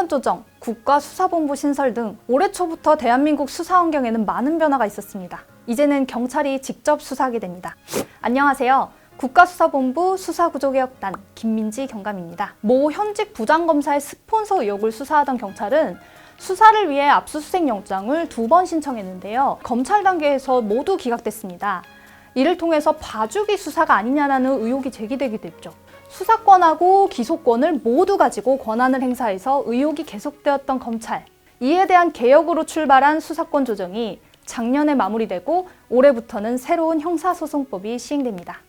수사조정, 국가수사본부 신설 등 올해 초부터 대한민국 수사 환경에는 많은 변화가 있었습니다. 이제는 경찰이 직접 수사하게 됩니다. 안녕하세요. 국가수사본부 수사구조개혁단 김민지 경감입니다. 모 현직 부장검사의 스폰서 의혹을 수사하던 경찰은 수사를 위해 압수수색 영장을 2번 신청했는데요. 검찰 단계에서 모두 기각됐습니다. 이를 통해서 봐주기 수사가 아니냐라는 의혹이 제기되기도 했죠. 수사권하고 기소권을 모두 가지고 권한을 행사해서 의혹이 계속되었던 검찰. 이에 대한 개혁으로 출발한 수사권 조정이 작년에 마무리되고 올해부터는 새로운 형사소송법이 시행됩니다.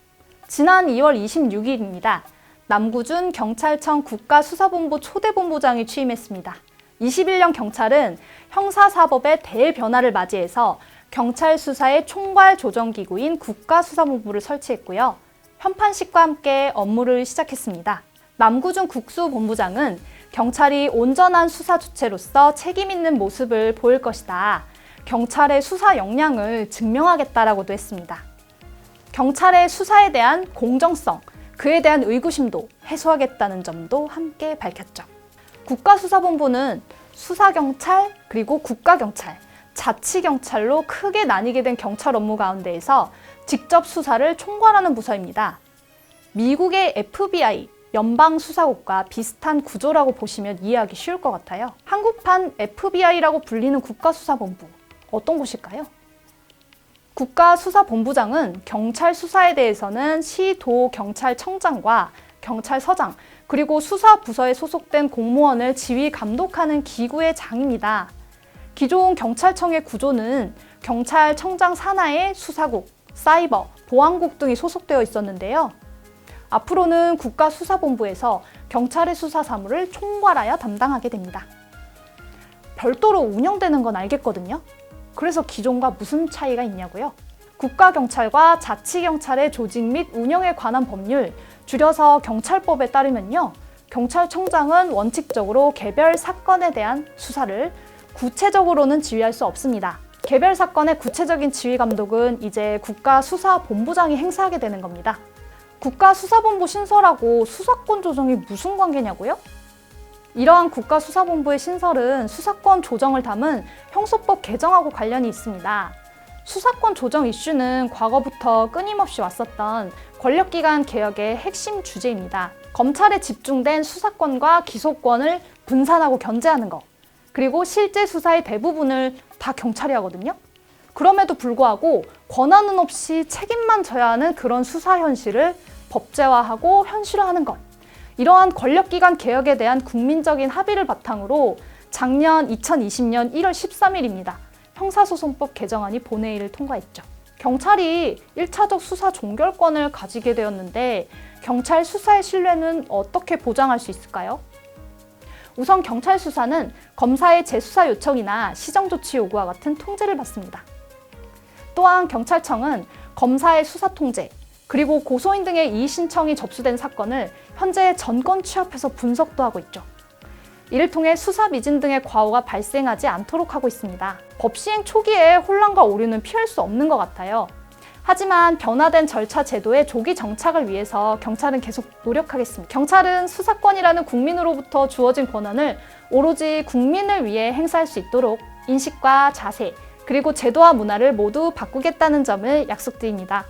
지난 2월 26일입니다. 남구준 경찰청 국가수사본부 초대본부장이 취임했습니다. 21년 경찰은 형사사법의 대변화를 맞이해서 경찰 수사의 총괄 조정기구인 국가수사본부를 설치했고요. 현판식과 함께 업무를 시작했습니다. 남구준 국수본부장은 경찰이 온전한 수사 주체로서 책임 있는 모습을 보일 것이다. 경찰의 수사 역량을 증명하겠다라고도 했습니다. 경찰의 수사에 대한 공정성, 그에 대한 의구심도 해소하겠다는 점도 함께 밝혔죠. 국가수사본부는 수사경찰 그리고 국가경찰, 자치경찰로 크게 나뉘게 된 경찰 업무 가운데에서 직접 수사를 총괄하는 부서입니다. 미국의 FBI, 연방수사국과 비슷한 구조라고 보시면 이해하기 쉬울 것 같아요. 한국판 FBI라고 불리는 국가수사본부, 어떤 곳일까요? 국가수사본부장은 경찰 수사에 대해서는 시, 도, 경찰청장과 경찰서장, 그리고 수사부서에 소속된 공무원을 지휘 감독하는 기구의 장입니다. 기존 경찰청의 구조는 경찰청장 산하에 수사국, 사이버, 보안국 등이 소속되어 있었는데요. 앞으로는 국가수사본부에서 경찰의 수사 사무를 총괄하여 담당하게 됩니다. 별도로 운영되는 건 알겠거든요. 그래서 기존과 무슨 차이가 있냐고요? 국가경찰과 자치경찰의 조직 및 운영에 관한 법률, 줄여서 경찰법에 따르면요. 경찰청장은 원칙적으로 개별 사건에 대한 수사를 구체적으로는 지휘할 수 없습니다. 개별 사건의 구체적인 지휘 감독은 이제 국가수사본부장이 행사하게 되는 겁니다. 국가수사본부 신설하고 수사권 조정이 무슨 관계냐고요? 이러한 국가수사본부의 신설은 수사권 조정을 담은 형소법 개정하고 관련이 있습니다. 수사권 조정 이슈는 과거부터 끊임없이 왔었던 권력기관 개혁의 핵심 주제입니다. 검찰에 집중된 수사권과 기소권을 분산하고 견제하는 것, 그리고 실제 수사의 대부분을 다 경찰이 하거든요. 그럼에도 불구하고 권한은 없이 책임만 져야 하는 그런 수사 현실을 법제화하고 현실화하는 것. 이러한 권력기관 개혁에 대한 국민적인 합의를 바탕으로 작년 2020년 1월 13일입니다. 형사소송법 개정안이 본회의를 통과했죠. 경찰이 1차적 수사 종결권을 가지게 되었는데 경찰 수사의 신뢰는 어떻게 보장할 수 있을까요? 우선 경찰 수사는 검사의 재수사 요청이나 시정조치 요구와 같은 통제를 받습니다. 또한 경찰청은 검사의 수사 통제, 그리고 고소인 등의 이의 신청이 접수된 사건을 현재 전권 취합해서 분석도 하고 있죠. 이를 통해 수사 미진 등의 과오가 발생하지 않도록 하고 있습니다. 법 시행 초기에 혼란과 오류는 피할 수 없는 것 같아요. 하지만 변화된 절차 제도의 조기 정착을 위해서 경찰은 계속 노력하겠습니다. 경찰은 수사권이라는 국민으로부터 주어진 권한을 오로지 국민을 위해 행사할 수 있도록 인식과 자세, 그리고 제도와 문화를 모두 바꾸겠다는 점을 약속드립니다.